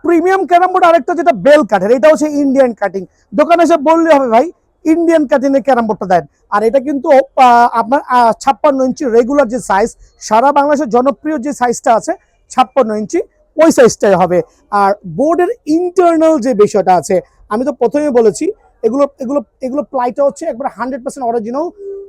Premium carrom board আরেকটা যেটা bell কাঠের, এটা হচ্ছে ইন্ডিয়ান কাটিং। দোকানে এসে বললে হবে ভাই ইন্ডিয়ান কাটিং এর ক্যারাম বোর্ডটা দেন। আর এটা কিন্তু আপনার 56 ইঞ্চি রেগুলার যে সাইজ, সারা বাংলাদেশের জনপ্রিয় যে সাইজটা আছে 56 ইঞ্চি, ওই সাইজটাই হবে। আর বোর্ডের ইন্টারনাল যে বিষয়টা আছে, আমি তো প্রথমেই বলেছি এগুলো এগুলো এগুলো প্লাইটা হচ্ছে একবার 100% অরিজিনাল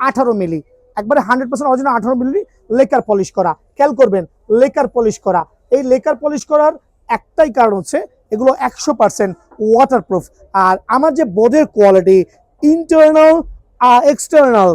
18 মিলি, একবারে 100% অরিজিনাল 18 মিলি লেকার পলিশ করা। খেয়াল করবেন, লেকার পলিশ করা। এই লেকার পলিশ করার একটাই কারণ হচ্ছে এগুলো 100% ওয়াটারপ্রুফ। আর আমার যে বোর্ডের কোয়ালিটি, ইন্টারনাল এক্সটার্নাল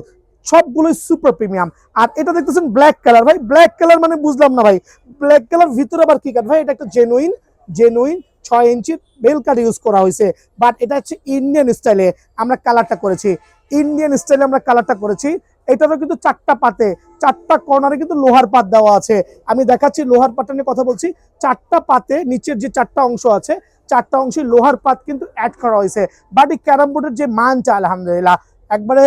সবগুলোই সুপার প্রিমিয়াম। আর এটা দেখতেছেন ব্ল্যাক কালার, ভাই ব্ল্যাক কালার মানে বুঝলাম না ভাই, ব্ল্যাক কালার ভিতরে আবার কি কাট ভাই? এটা একটা জেনুইন 6 ইঞ্চির বেল কাট ইউজ করা হয়েছে। বাট এটা হচ্ছে ইন্ডিয়ান স্টাইলে আমরা কালারটা করেছি, ইন্ডিয়ান স্টাইলে আমরা কালারটা করেছি। এটারও কিন্তু 4টা পাতে, 4টা কর্নারে কিন্তু লোহার পাত দেওয়া আছে। আমি দেখাচ্ছি লোহার পাতটা নিয়ে কথা বলছি। 4টা পাতে নিচের যে 4টা অংশ আছে, 4টা অংশে লোহার পাত কিন্তু অ্যাড করা হয়েছে। বাট এই ক্যারাম বোর্ডের যে মানটা আলহামদুলিল্লাহ একবারে,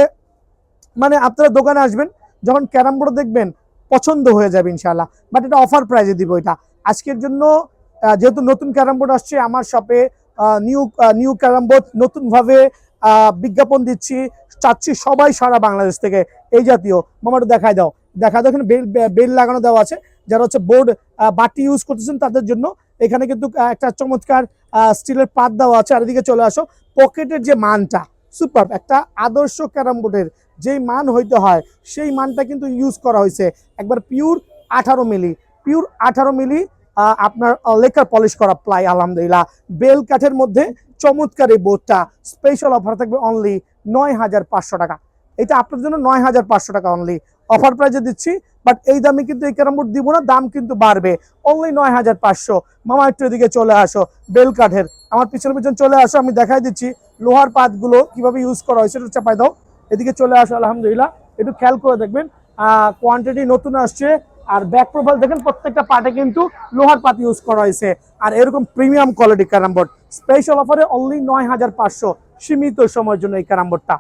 মানে আপনারা দোকানে আসবেন যখন ক্যারাম বোর্ড দেখবেন পছন্দ হয়ে যাবে ইনশাআল্লাহ। বাট এটা অফার প্রাইজে দিব এটা আজকের জন্য। যেহেতু নতুন ক্যারাম বোর্ড আসছে আমার শপে, নিউ ক্যারাম বোর্ড নতুনভাবে বিজ্ঞাপন দিচ্ছি, চাচ্ছি সবাই সারা বাংলাদেশ থেকে এই জাতীয় মামাটা দেখায় দাও, এখানে বেল লাগানো দেওয়া আছে। যারা হচ্ছে বোর্ড বাটি ইউজ করতেছেন তাদের জন্য এখানে কিন্তু একটা চমৎকার স্টিলের পাত দেওয়া আছে। আর এদিকে চলে আসো, পকেটের যে মানটা সুপার, একটা আদর্শ ক্যারাম বোর্ডের যেই মান হইতে হয় সেই মানটা কিন্তু ইউজ করা হয়েছে। একবার পিওর 18 মিলি, পিওর 18 মিলি আপনার লেকার পলিশ করা প্লাই আলহামদুলিল্লাহ। বেল কাঠের মধ্যে চমৎকার এই বোর্ডটা স্পেশাল অফার থাকবে অনলি 9,500 টাকা। এটা আপনার জন্য 9,500 টাকা অনলি অফার প্রাইজে দিচ্ছি। বাট এই দামে কিন্তু এই ক্যারাম বোর্ড দিব না, দাম কিন্তু বাড়বে। অনলি 9,500। মামা একটু এদিকে চলে আসো, বেল কাঠের আমার পিছন চলে আসো, আমি দেখাই দিচ্ছি লোহার পাতগুলো কিভাবে ইউজ করা হয়েছে। একটু চাপাই দাও, এদিকে চলে আসো আলহামদুলিল্লাহ। একটু খেয়াল করে দেখবেন, কোয়ান্টিটি নতুন আসছে। আর ব্যাক প্রোফাইল দেখেন, প্রত্যেকটা পার্টে কিন্তু লোহার পাত ইউজ করা হয়েছে। আর এরকম premium quality carrom board special অফারে অনলি 9,500, সীমিত সময়ের জন্য এই ক্যারাম বোর্ডটা।